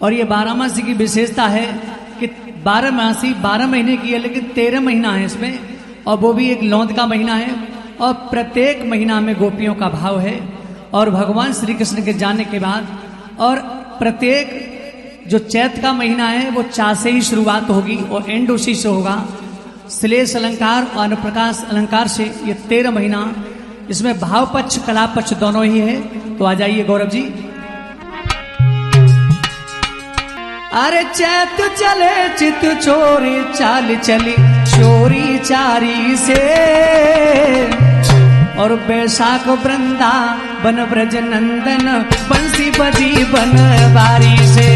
और ये 12 मासी की विशेषता है कि 12 मासी 12 महीने की है, लेकिन 13 महीना है इसमें, और वो भी एक लौंद का महीना है। और प्रत्येक महीना में गोपियों का भाव है। और भगवान श्री कृष्ण के जाने के बाद और प्रत्येक जो चैत का महीना है वो चा से ही शुरुआत होगी और एंड उसी से होगा। श्लेष अलंकार और अनुप्रकाश अलंकार से ये 13 महीना, इसमें भाव पक्ष कला पक्ष दोनों ही है। तो आ जाइए गौरव जी। अरे चैत चले चित चोरी चाल चली चोरी चारी से, और बैसाख वृंदा बन ब्रज नंदन बंसी बजी बन बारी से।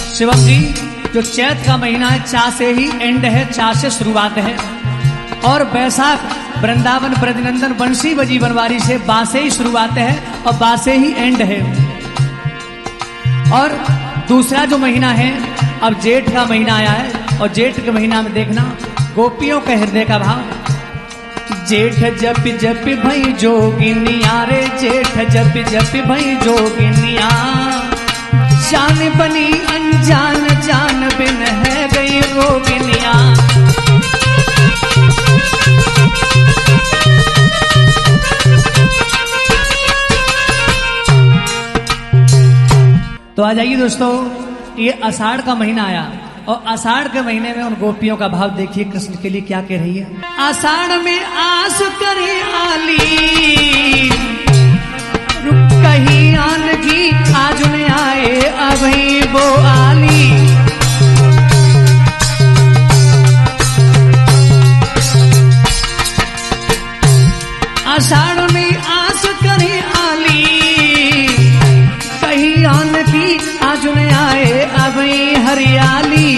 शिवम जी, जो चैत का महीना है चा से ही एंड है, चा से शुरुआत है। और बैसाख वृंदावन ब्रजनंदन बंसी बजी बनवारी से बा से ही शुरुआत है और बा से ही एंड है। और दूसरा जो महीना है, अब जेठ का महीना आया है, और जेठ के महीना में देखना गोपियों के हृदय का भाव। जेठ जप जप भई जोगिनिया रे, जेठ जप जप भई जोगिनिया, जान बनी अनजान जान बिन है गई रोगिनिया। तो आ जाइए दोस्तों, ये आषाढ़ का महीना आया, और आषाढ़ के महीने में उन गोपियों का भाव देखिए कृष्ण के लिए क्या कह रही है। आषाढ़ में आस करे आली, रुक कहीं आन की आज न आए अभी वो आली। आषाढ़ में आस करे आली, कहीं आन की आज न आए अभी हरियाली।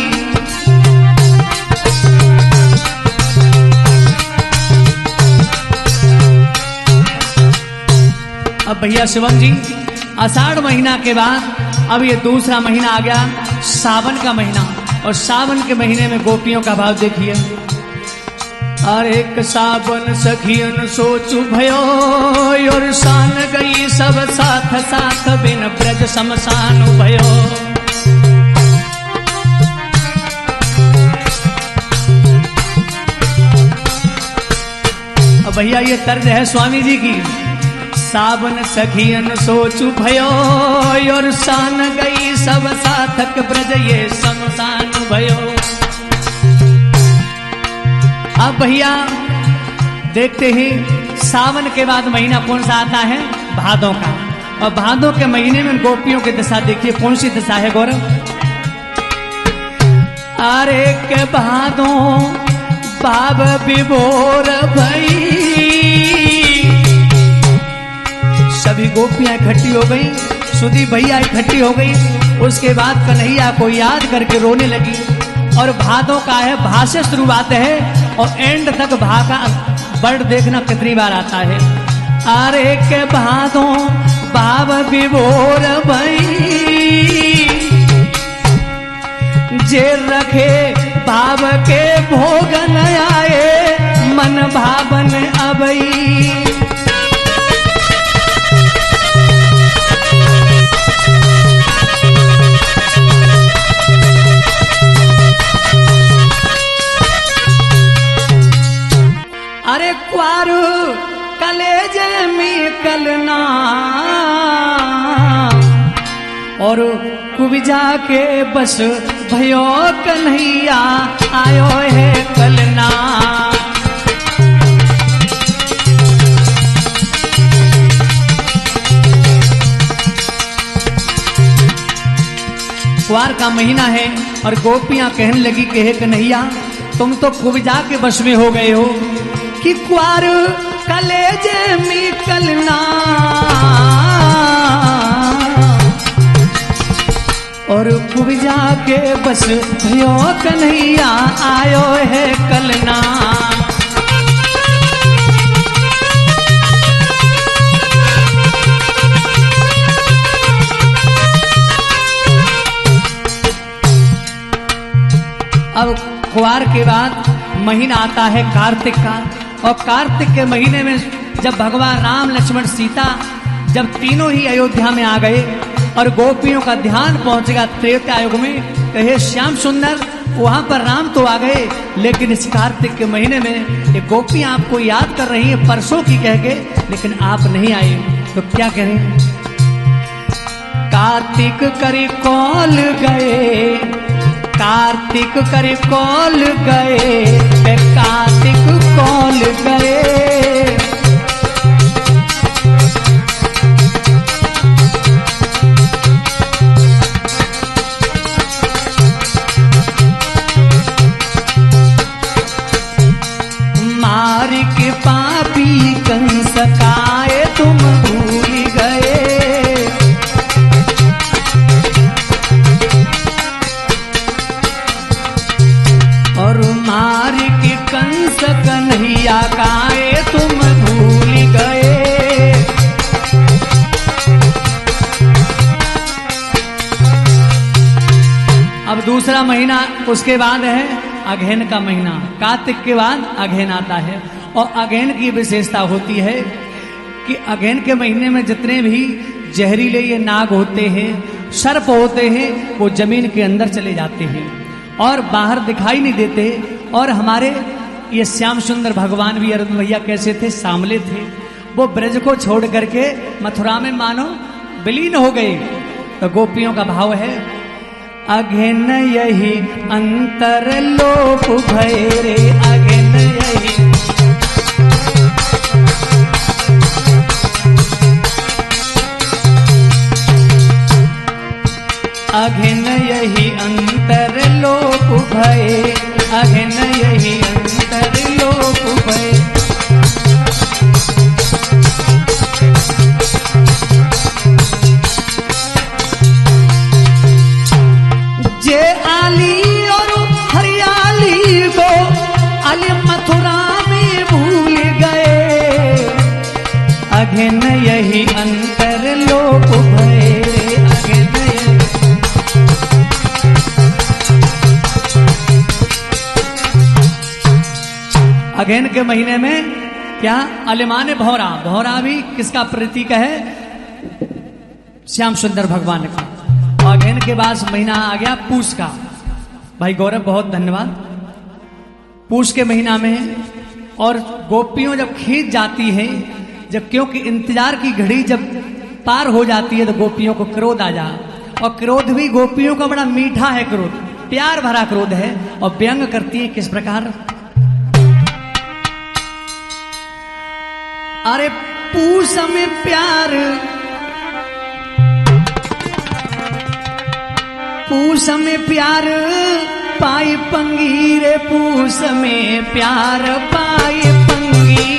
अब भैया शिवम जी, आषाढ़ महीना के बाद अब ये दूसरा महीना आ गया सावन का महीना, और सावन के महीने में गोपियों का भाव देखिए। अरे एक सावन सखियन सोचू भयो, और सान गई सब साथ साथ बिन ब्रज शमशान भयो। अब भैया ये तर्ज है स्वामी जी की। सावन सखियन सोचू भयो, और सान गई सब साथक ब्रज ये शमशान भयो। अब भैया देखते ही सावन के बाद महीना कौन सा आता है, भादों का। और भादों के महीने में गोपियों की दशा देखिए, कौन सी दशा है गौरव। अरे के भादों बाब विभोर भई, सभी गोपियां इकट्ठी हो गई, सुधी भैया इकट्ठी हो गई। उसके बाद कन्हैया को याद करके रोने लगी। और भादों का है, भा से शुरुआत है और एंड तक भा का वर्ड देखना कितनी बार आता है। अरे के भादों बाब विभोर भई, जे रखे भाव के भोग न आए मन भावन अबई। अरे क्वार कलेजे में कलना, और कुबिजा के बस भयो कन्हैया आयो है कलना। क्वार का महीना है और गोपियां कहने लगी कि हे कन्हैया, तुम तो कुबिजा के बस में हो गए हो कि क्वार कलेजे में कलना, और कुबिजा के बस भयो कन्हैया आयो है कलना। अब कुवार के बाद महीना आता है कार्तिक का, और कार्तिक के महीने में जब भगवान राम लक्ष्मण सीता जब तीनों ही अयोध्या में आ गए और गोपियों का ध्यान पहुंच गया त्रेता युग में, कहे श्याम सुंदर वहां पर राम तो आ गए, लेकिन इस कार्तिक के महीने में ये गोपियां आपको याद कर रही है परसों की कह के, लेकिन आप नहीं आए, तो क्या करें? कार्तिक करी कौल गए, कार्तिक करी कौल गए, कार्तिक कौल गए। मार के पापी कंस काए तुम भूल गए, और मार के कंस कन्हैया काए तुम भूल गए। अब दूसरा महीना उसके बाद है अघैन का महीना। कार्तिक के बाद अघैन आता है, और अघैन की विशेषता होती है कि अघैन के महीने में जितने भी जहरीले ये नाग होते हैं, सर्प होते हैं, वो जमीन के अंदर चले जाते हैं और बाहर दिखाई नहीं देते। और हमारे ये श्याम सुंदर भगवान भी अरविंद भैया कैसे थे? सांवले थे। वो ब्रज को छोड़ करके मथुरा में मानो विलीन हो गए। तो गोपियों का भाव है, अघेन यही अंतर लोप भय रे, अघेन यही अघेन यही अंतर लोप भय, अघेन यही अंतर लोप भय। जे आली और हरियाली को अली मथुरा में भूल गए, अघेन यही अंतर लोप भय, अघेन यही। अघेन के महीने में क्या अलिमाने भौरा, भौरा भी किसका प्रतीक है? श्याम सुंदर भगवान का। अघैन के बाद महीना आ गया पूस का। भाई गौरव बहुत धन्यवाद। पूस के महीना में और गोपियों जब खींच जाती है, जब क्योंकि इंतजार की घड़ी जब पार हो जाती है तो गोपियों को क्रोध आ जा, और क्रोध भी गोपियों का बड़ा मीठा है, क्रोध प्यार भरा क्रोध है, और व्यंग करती है किस प्रकार? अरे पूस में प्यार, पूस में प्यार पाई पंगी रे, पूस में प्यार पाई पंगी।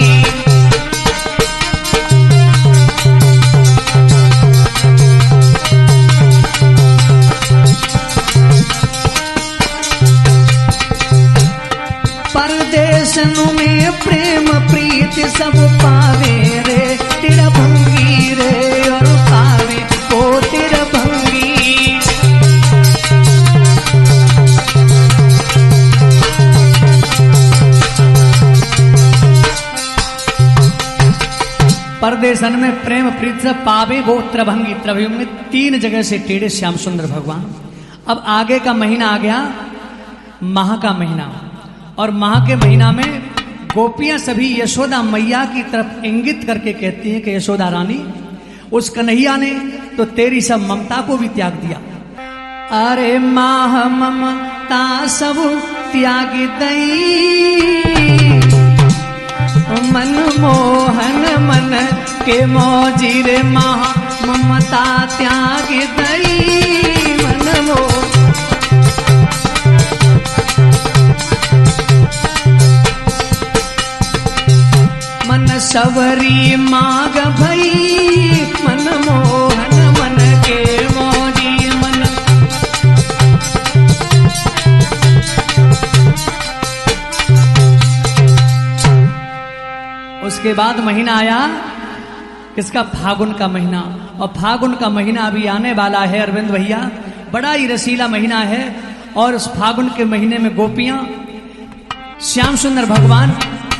परदेशनु में प्रेम प्रीत सब पावे रे, तेरा भंगी रे, और पावे ओ तेरा भंगी। परदेशन में प्रेम प्रीत से पावे वो त्रिभंगी, त्रिभंगी में 3 जगह से टेढ़े श्याम सुंदर भगवान। अब आगे का महीना आ गया माह का महीना, और माह के महीना में गोपियां सभी यशोदा मैया की तरफ इंगित करके कहती हैं कि यशोदा रानी, उस कन्हैया ने तो तेरी सब ममता को भी त्याग दिया। अरे माह ममता सब त्याग दई, मन मोहन मन के मौजी रे, माह ममता त्याग दई, मन मोह। मन सवरी माग भई, मन मोहन मन के मौजी मन। उसके बाद महीना आया किसका? फागुन का महीना। और फागुन का महीना अभी आने वाला है अरविंद भैया, बड़ा ही रसीला महीना है। और उस फागुन के महीने में गोपियां श्याम सुंदर भगवान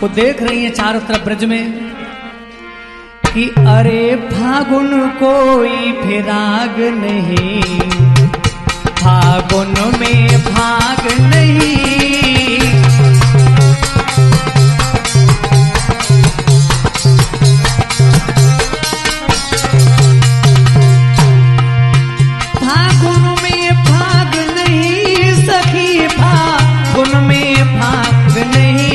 को देख रही हैं चारों तरफ ब्रज में कि अरे फागुन कोई फिराग नहीं, फागुन में भाग नहीं। फागुन में भाग नहीं सखी, फागुन में भाग नहीं।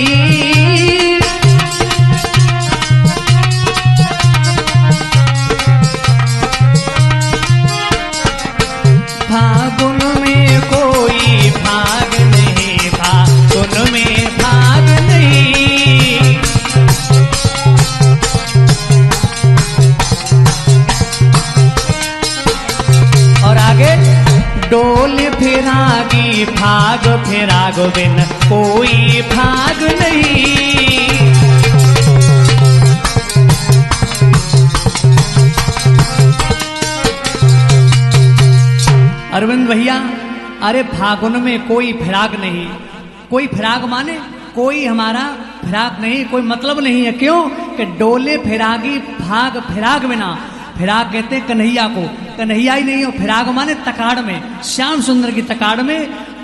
फागुन में कोई भाग नहीं, फागुन में भाग नहीं। और आगे डोल फिरागी भाग फिराग बिन कोई भाग नहीं। अरविंद भैया, अरे फागुन में कोई फिराग नहीं। कोई फिराग माने कोई हमारा फिराग नहीं, कोई मतलब नहीं है। क्यों कि डोले फिरागी भाग फिराग बिना। फिराग कहते हैं कन्हैया को, कन्हैया ही नहीं हो। फिराग माने तकाड़ में, श्याम सुंदर की तकाड़ में।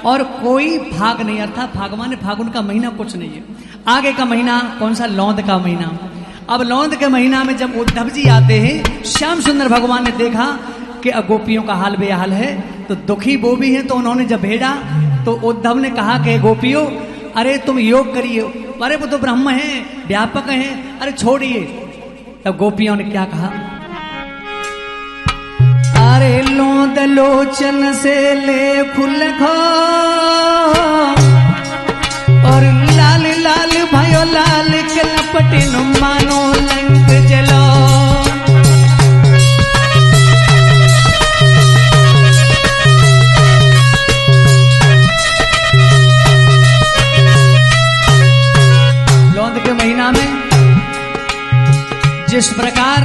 और कोई भाग नहीं, अर्थात भाग माने फागुन का महीना कुछ नहीं है। आगे का महीना कौन सा? लौंद का महीना। अब लौंद के महीना में जब उद्धव जी आते हैं, श्याम सुंदर भगवान ने देखा कि गोपियों का हाल बेहाल है, तो दुखी वो भी है। तो उन्होंने जब भेजा तो उद्धव ने कहा कि गोपियों, अरे तुम योग करिए, अरे वो तो ब्रह्म है, व्यापक है, अरे छोड़िए। तब गोपियों ने क्या कहा? अरे लोंद लोचन से ले खुल खो, और लाल लाल भयो लाल के लपटे न मानो लंक जलो। के महीना में जिस प्रकार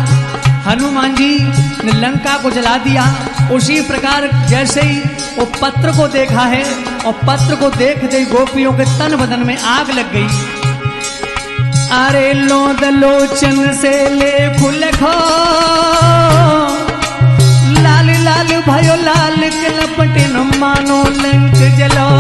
हनुमान जी ने लंका को जला दिया, उसी प्रकार जैसे ही वो पत्र को देखा है और पत्र को देखते ही गोपियों के तन बदन में आग लग गई। अरे लोंद लोचन से ले खुल खो, लाल लाल भयो लाल के लपटे न मानो लंक जलो।